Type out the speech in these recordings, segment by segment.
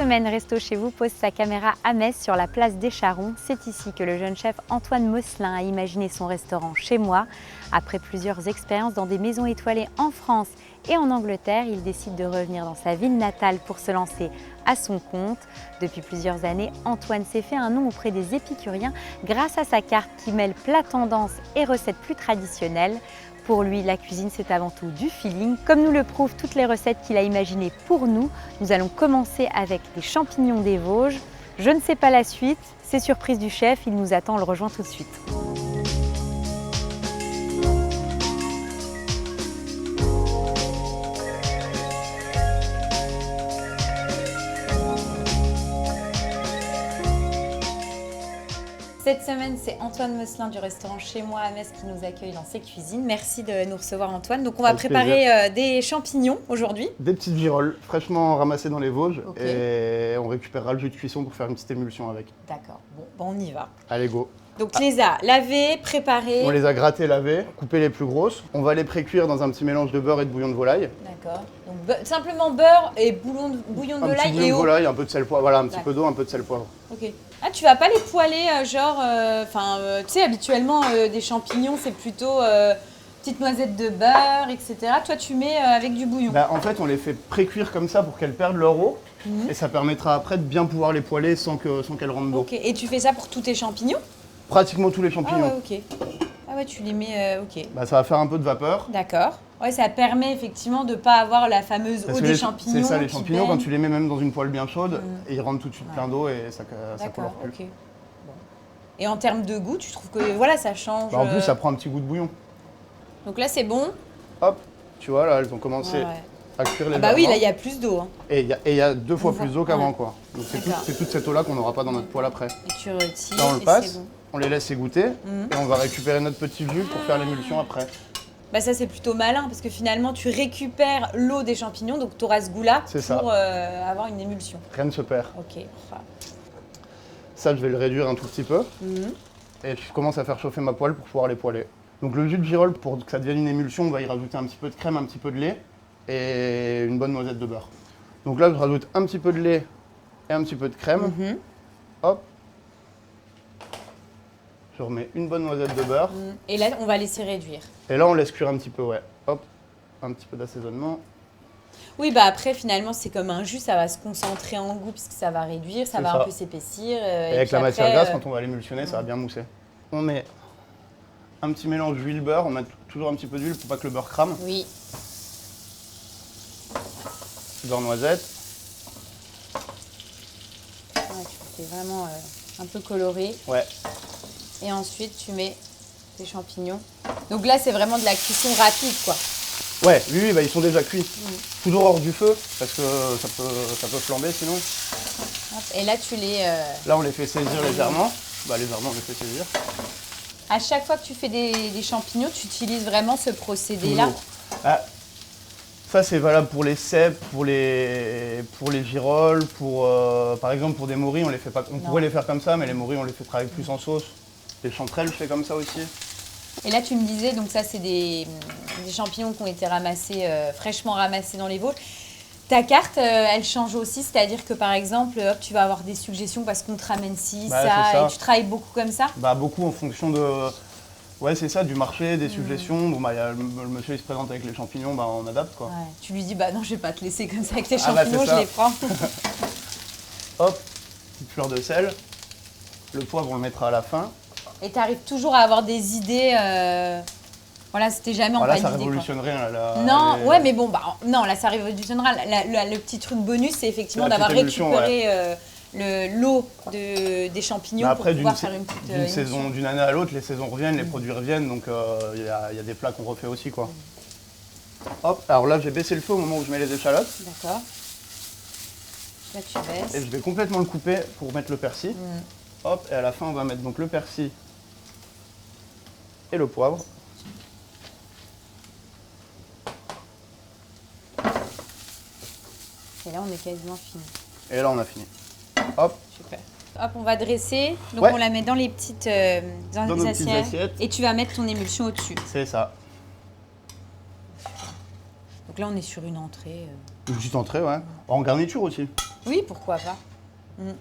semaine, Resto Chez Vous pose sa caméra à Metz sur la place des Charrons. C'est ici que le jeune chef Antoine Mosselin a imaginé son restaurant Chez Moi. Après plusieurs expériences dans des maisons étoilées en France et en Angleterre, il décide de revenir dans sa ville natale pour se lancer à son compte. Depuis plusieurs années, Antoine s'est fait un nom auprès des épicuriens grâce à sa carte qui mêle plat tendance et recettes plus traditionnelles. Pour lui, la cuisine, c'est avant tout du feeling. Comme nous le prouvent toutes les recettes qu'il a imaginées pour nous, nous allons commencer avec les champignons des Vosges. Je ne sais pas la suite, c'est surprise du chef, il nous attend, on le rejoint tout de suite. Cette semaine, c'est Antoine Mosselin du restaurant Chez Moi à Metz qui nous accueille dans ses cuisines. Merci de nous recevoir, Antoine. Donc, on va préparer des champignons aujourd'hui. Des petites girolles fraîchement ramassées dans les Vosges. Okay. Et on récupérera le jus de cuisson pour faire une petite émulsion avec. D'accord. Bon, on y va. Allez, go. Donc, tu les as lavées, préparées. On les a grattées, lavées, coupées les plus grosses. On va les pré-cuire dans un petit mélange de beurre et de bouillon de volaille. D'accord. Donc, simplement beurre et bouillon de volaille et eau. Un petit bouillon de volaille, un peu de sel poivre. Voilà, un petit peu d'eau, un peu de sel poivre. Ok. Ah, tu vas pas les poêler, tu sais, habituellement, des champignons, c'est plutôt petite noisette de beurre, etc. Toi, tu mets avec du bouillon. Bah, en fait, on les fait pré-cuire comme ça pour qu'elles perdent leur eau. Et ça permettra après de bien pouvoir les poêler sans qu'elles rentrent d'eau. Ok. Et tu fais ça pour tous tes champignons? Pratiquement tous les champignons. Ah ouais, ok. Ah ouais, tu les mets, ok. Bah, ça va faire un peu de vapeur. D'accord. Ouais, ça permet effectivement de ne pas avoir la fameuse eau des champignons. C'est ça, les champignons, quand tu les mets même dans une poêle bien chaude, et ils rentrent tout de suite plein d'eau et ça colore plus. Ok. Bon. Et en termes de goût, tu trouves que voilà, ça change? Bah, en plus, ça prend un petit goût de bouillon. Donc là, c'est bon. Hop, tu vois, là, elles ont commencé à cuire légèrement. Bah oui, là, il y a plus d'eau. Hein. Et il y a 2 fois plus d'eau qu'avant, quoi. Donc c'est toute cette eau-là qu'on n'aura pas dans notre poêle après. Et tu retires. Là, on le passe, bon. On les laisse égoutter, et on va récupérer notre petit jus pour faire l'émulsion après. Bah ça, c'est plutôt malin, parce que finalement, tu récupères l'eau des champignons, donc tu auras ce goût-là pour avoir une émulsion. Rien ne se perd. Ok. Ça, je vais le réduire un tout petit peu. Et je commence à faire chauffer ma poêle pour pouvoir les poêler. Donc le jus de girole, pour que ça devienne une émulsion, on va y rajouter un petit peu de crème, un petit peu de lait et une bonne noisette de beurre. Donc là, je rajoute un petit peu de lait et un petit peu de crème. Hop. Je remets une bonne noisette de beurre. Et là, on va laisser réduire. Et là, on laisse cuire un petit peu, ouais. Hop, un petit peu d'assaisonnement. Oui, bah après, finalement, c'est comme un jus, ça va se concentrer en goût puisque ça va réduire, ça va un peu s'épaissir. Et avec la matière grasse, quand on va l'émulsionner, ça va bien mousser. On met un petit mélange d'huile-beurre, on met toujours un petit peu d'huile pour pas que le beurre crame. Oui. Beurre noisette. Ouais, tu fais vraiment un peu coloré. Ouais. Et ensuite, tu mets tes champignons. Donc là, c'est vraiment de la cuisson rapide, quoi. Ouais, oui, bah, ils sont déjà cuits. Toujours hors du feu, parce que ça peut flamber sinon. Hop, et là, tu les... Là, on les fait saisir légèrement. Bah, légèrement, on les fait saisir. À chaque fois que tu fais des champignons, tu utilises vraiment ce procédé-là? Ah, ça, c'est valable pour les cèpes, pour les girolles, par exemple, pour des morilles, on les fait pas. On pourrait les faire comme ça, mais les morilles, on les fait travailler plus en sauce. Les chanterelles, je fais comme ça aussi. Et là, tu me disais, donc ça, c'est des champignons qui ont été ramassés, fraîchement ramassés dans les Vosges. Ta carte, elle change aussi, c'est-à-dire que par exemple, hop, tu vas avoir des suggestions parce qu'on te ramène ci, ça, et tu travailles beaucoup comme ça? Bah, beaucoup en fonction de... Ouais, c'est ça, du marché, des suggestions. Bon, bah, le monsieur il se présente avec les champignons, bah, on adapte, quoi. Ouais. Tu lui dis, bah non, je vais pas te laisser comme ça avec tes champignons, je les prends. Hop, petite fleur de sel. Le poivre, on le mettra à la fin. Et tu arrives toujours à avoir des idées. Voilà, c'était jamais en validé. Là, ça révolutionne rien. Non, ouais, mais bon, bah, non, là, ça révolutionnera. Le petit truc bonus, c'est effectivement d'avoir récupéré l'eau des champignons pour pouvoir faire une petite d'une année à l'autre, les saisons reviennent, les produits reviennent, donc il y a des plats qu'on refait aussi, quoi. Hop, alors là, j'ai baissé le feu au moment où je mets les échalotes. D'accord. Là, tu baisses. Et je vais complètement le couper pour mettre le persil. Hop, et à la fin, on va mettre donc le persil et le poivre. Et là, on est quasiment fini. Et là, on a fini. Hop. Super. Hop, on va dresser. Donc, on la met dans les petites, dans les assiettes. Et tu vas mettre ton émulsion au-dessus. C'est ça. Donc là, on est sur une entrée. Une petite entrée, ouais. En garniture aussi. Oui, pourquoi pas. Mm.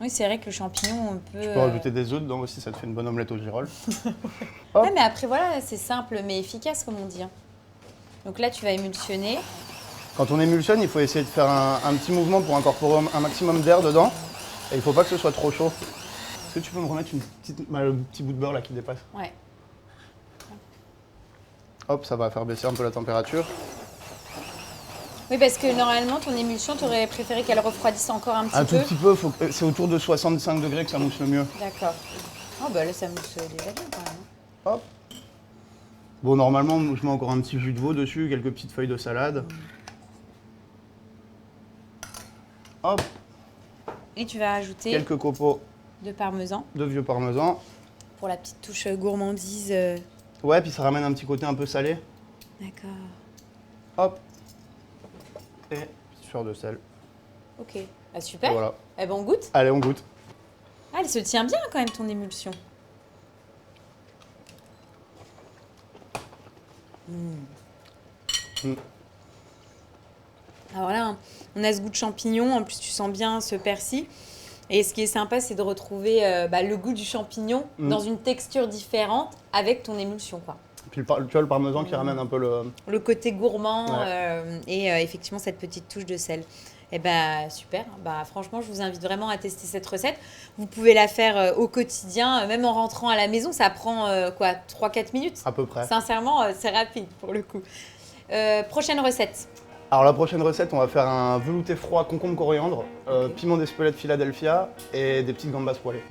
Oui, c'est vrai que le champignon, on peut... Tu peux rajouter des œufs dedans aussi, ça te fait une bonne omelette au girolles. Ouais, mais après, voilà, c'est simple mais efficace, comme on dit. Hein. Donc là, tu vas émulsionner. Quand on émulsionne, il faut essayer de faire un petit mouvement pour incorporer un maximum d'air dedans. Et il ne faut pas que ce soit trop chaud. Est-ce que tu peux me remettre le petit bout de beurre là qui dépasse? Ouais. Hop, ça va faire baisser un peu la température. Oui, parce que normalement, ton émulsion, tu aurais préféré qu'elle refroidisse encore un petit peu. Un tout petit peu, c'est autour de 65 degrés que ça mousse le mieux. D'accord. Oh, bah là, ça mousse déjà bien quand même. Hop. Bon, normalement, je mets encore un petit jus de veau dessus, quelques petites feuilles de salade. Hop. Et tu vas ajouter Quelques copeaux de parmesan de vieux parmesan. pour la petite touche gourmandise. Ouais, puis ça ramène un petit côté un peu salé. D'accord. Hop. Et petite fleur de sel. Ok. Ah, super. Et voilà. Eh ben, on goûte. Allez, on goûte. Ah, elle se tient bien quand même, ton émulsion. Alors là, on a ce goût de champignon. En plus, tu sens bien ce persil. Et ce qui est sympa, c'est de retrouver le goût du champignon dans une texture différente avec ton émulsion, quoi. Puis tu vois le parmesan qui ramène un peu Le côté gourmand Ouais. et effectivement cette petite touche de sel. Eh ben super. Bah franchement, je vous invite vraiment à tester cette recette. Vous pouvez la faire au quotidien, même en rentrant à la maison. Ça prend 3-4 minutes. à peu près. Sincèrement, c'est rapide pour le coup. Prochaine recette. Alors la prochaine recette, on va faire un velouté froid concombre coriandre, piment d'Espelette Philadelphia et des petites gambas poêlées.